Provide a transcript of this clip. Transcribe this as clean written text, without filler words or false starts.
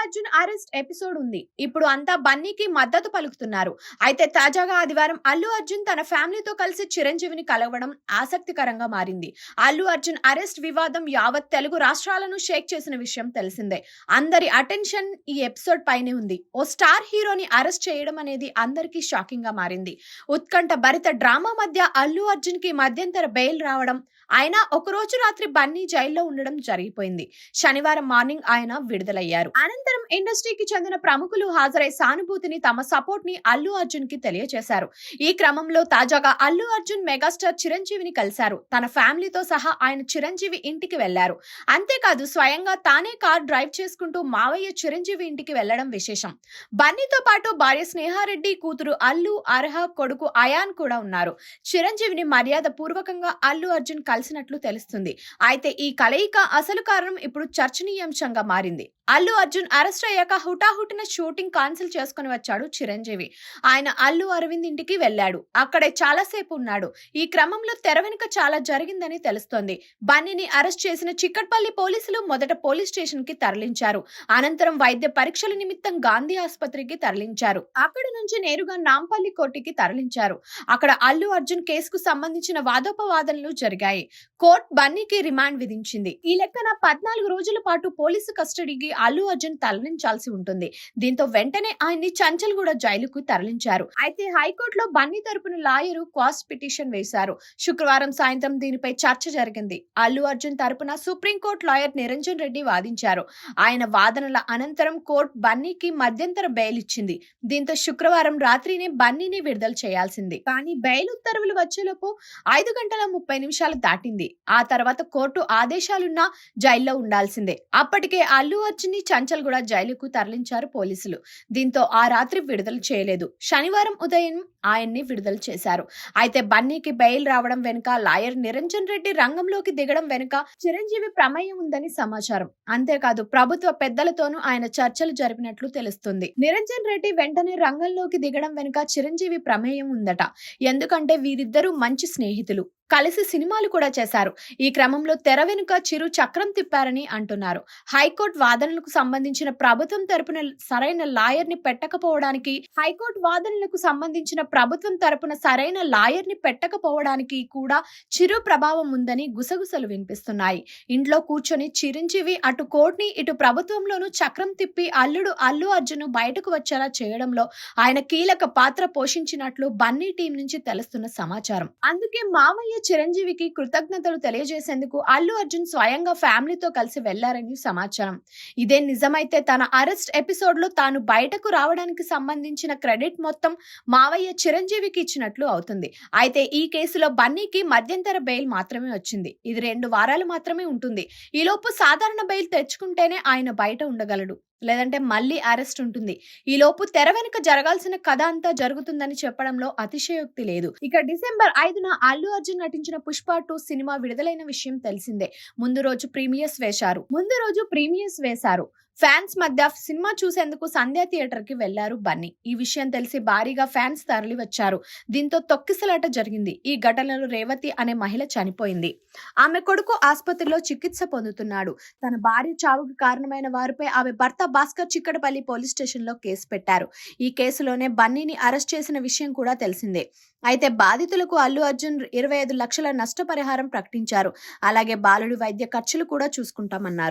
Arjun arrest episode ఉంది. ఇప్పుడు అంతా బన్నీకి మద్దతు పలుకుతున్నారు. అయితే తాజాగా ఆదివారం అల్లు అర్జున్ తన ఫ్యామిలీతో కలిసి చిరంజీవిని కలవడం ఆసక్తికరంగా మారింది. అల్లు అర్జున్ అరెస్ట్ వివాదం యావత్ తెలుగు రాష్ట్రాలను షేక్ చేసిన విషయం తెలిసిందే. అందరి అటెన్షన్ ఈ ఎపిసోడ్ పైనే ఉంది. ఓ స్టార్ హీరోని అరెస్ట్ చేయడం అనేది అందరికీ షాకింగ్ గా మారింది. ఉత్కంఠ భరిత డ్రామా మధ్య అల్లు అర్జున్ కి మధ్యంతర బెయిల్ రావడం, ఆయన ఒక రోజు రాత్రి బన్నీ జైల్లో ఉండడం జరిగిపోయింది. శనివారం మార్నింగ్ ఆయన విడుదలయ్యారు. అనంతరం ఇండస్ట్రీకి చెందిన ప్రముఖులు హాజరై సానుభూతిని, తమ సపోర్ట్ ని అల్లు అర్జున్ కి తెలియజేశారు. ఈ క్రమంలో తాజాగా అల్లు అర్జున్ మెగాస్టార్ చిరంజీవిని కలిశారు. తన ఫ్యామిలీతో సహా ఆయన చిరంజీవి ఇంటికి వెళ్లారు. అంతేకాదు స్వయంగా తానే కార్ డ్రైవ్ చేసుకుంటూ మావయ్య చిరంజీవి ఇంటికి వెళ్లడం విశేషం. బన్నీతో పాటు భార్య స్నేహారెడ్డి, కూతురు అల్లు అర్హ, కొడుకు అయాన్ కూడా ఉన్నారు. చిరంజీవిని మర్యాద పూర్వకంగా అల్లు అర్జున్ కలిసినట్లు తెలుస్తుంది. అయితే ఈ కలయిక అసలు కారణం ఇప్పుడు చర్చనీయాంశంగా మారింది. అల్లు అర్జున్ అరెస్ట్ అయ్యాక హుటాహుటిన షూటింగ్ కాన్సిల్ చేసుకుని వచ్చాడు చిరంజీవి. ఆయన అల్లు అరవింద్ ఇంటికి వెళ్లాడు. అక్కడే చాలాసేపు ఉన్నాడు. ఈ క్రమంలో తెర వెనుక చాలా జరిగిందని తెలుస్తోంది. బన్నీని అరెస్ట్ చేసిన చిక్కట్పల్లి పోలీసులు మొదట పోలీస్ స్టేషన్ కి తరలించారు. అనంతరం వైద్య పరీక్షల నిమిత్తం గాంధీ ఆసుపత్రికి తరలించారు. అక్కడి నుంచి నేరుగా నాంపల్లి కోర్టుకి తరలించారు. అక్కడ అల్లు అర్జున్ కేసుకు సంబంధించిన వాదోపవాదనలు జరిగాయి. కోర్టు బన్నీకి రిమాండ్ విధించింది. ఈ లెక్కన 14 రోజుల పాటు పోలీసు కస్టడీకి అల్లు అర్జున్ తరలించాల్సి ఉంటుంది. దీంతో వెంటనే ఆయన్ని చంచల్గూడ జైలుకు తరలించారు. అయితే హైకోర్టులో బన్నీ తరపున లాయరు క్వాష్ పిటిషన్ వేశారు. శుక్రవారం సాయంత్రం దీనిపై చర్చ జరిగింది. అల్లు అర్జున్ తరపున సుప్రీంకోర్టు లాయర్ నిరంజన్ రెడ్డి వాదించారు. ఆయన వాదనల అనంతరం కోర్టు బన్నీకి మధ్యంతర బెయిల్ ఇచ్చింది. దీంతో శుక్రవారం రాత్రినే బన్నీని విడుదల చేయాల్సింది. కానీ బెయిల్ ఉత్తర్వులు వచ్చేలోపు 5 గంటల 30 నిమిషాలు దాటింది. ఆ తర్వాత కోర్టు ఆదేశాలున్నా జైల్లో ఉండాల్సిందే. అప్పటికే అల్లు అర్జున్ ని చంచల్గూడ జైలుకు తరలించారు పోలీసులు. దీంతో ఆ రాత్రి విడుదల చేయలేదు. శనివారం ఉదయం ఆయన్ని విడుదల చేశారు. అయితే బన్నీకి బెయిల్ రావడం వెనుక లాయర్ నిరంజన్ రెడ్డి రంగంలోకి దిగడం వెనుక చిరంజీవి ప్రమేయం ఉందని సమాచారం. అంతేకాదు ప్రభుత్వ పెద్దలతోనూ ఆయన చర్చలు జరిపినట్లు తెలుస్తుంది. నిరంజన్ రెడ్డి వెంటనే రంగంలోకి దిగడం వెనుక చిరంజీవి ప్రమేయం ఉందట. ఎందుకంటే వీరిద్దరూ మంచి స్నేహితులు, కలిసి సినిమాలు కూడా చేశారు. ఈ క్రమంలో తెర వెనుక చిరు చక్రం తిప్పారని అంటున్నారు. హైకోర్టు వాదనలకు సంబంధించిన ప్రభుత్వం తరపున సరైన లాయర్ ని పెట్టకపోవడానికి కూడా చిరు ప్రభావం ఉందని గుసగుసలు వినిపిస్తున్నాయి. ఇంట్లో కూర్చొని చిరంజీవి అటు కోర్టుని ఇటు ప్రభుత్వంలోనూ చక్రం తిప్పి అల్లు అర్జున్ బయటకు వచ్చేలా చేయడంలో ఆయన కీలక పాత్ర పోషించినట్లు బన్నీ టీం నుంచి తెలుస్తున్న సమాచారం. అందుకే మామయ్య చిరంజీవికి కృతజ్ఞతలు తెలియజేసేందుకు అల్లు అర్జున్ స్వయంగా ఫ్యామిలీతో కలిసి వెళ్లారని సమాచారం. ఇదే నిజమైతే తన అరెస్ట్ ఎపిసోడ్ లో తాను బయటకు రావడానికి సంబంధించిన క్రెడిట్ మొత్తం మావయ్య చిరంజీవికి ఇచ్చినట్లు అవుతుంది. అయితే ఈ కేసులో బన్నీకి మధ్యంతర బెయిల్ మాత్రమే వచ్చింది. ఇది 2 వారాలు మాత్రమే ఉంటుంది. ఈలోపు సాధారణ బెయిల్ తెచ్చుకుంటేనే ఆయన బయట ఉండగలడు, లేదంటే మళ్ళీ అరెస్ట్ ఉంటుంది. ఈ లోపు తెర వెనుక జరగాల్సిన కథ అంతా జరుగుతుందని చెప్పడంలో అతిశయోక్తి లేదు. ఇక డిసెంబర్ 5న అల్లు అర్జున్ నటించిన పుష్ప 2 సినిమా విడుదలైన విషయం తెలిసిందే. ముందు రోజు ప్రీమియర్స్ వేశారు. ఫ్యాన్స్ మధ్య సినిమా చూసేందుకు సంధ్య థియేటర్ కి వెళ్లారు బన్నీ. ఈ విషయం తెలిసి భారీగా ఫ్యాన్స్ తరలి వచ్చారు. దీంతో తొక్కిసలాట జరిగింది. ఈ ఘటనలో రేవతి అనే మహిళ చనిపోయింది. ఆమె కొడుకు ఆసుపత్రిలో చికిత్స పొందుతున్నాడు. తన భార్య చావుకు కారణమైన వారిపై ఆమె భర్త భాస్కర్ చిక్కడపల్లి పోలీస్ స్టేషన్ లో కేసు పెట్టారు. ఈ కేసులోనే బన్నీని అరెస్ట్ చేసిన విషయం కూడా తెలిసిందే. అయితే బాధితులకు అల్లు అర్జున్ 25 లక్షల నష్టపరిహారం ప్రకటించారు. అలాగే బాలుడి వైద్య ఖర్చులు కూడా చూసుకుంటామన్నారు.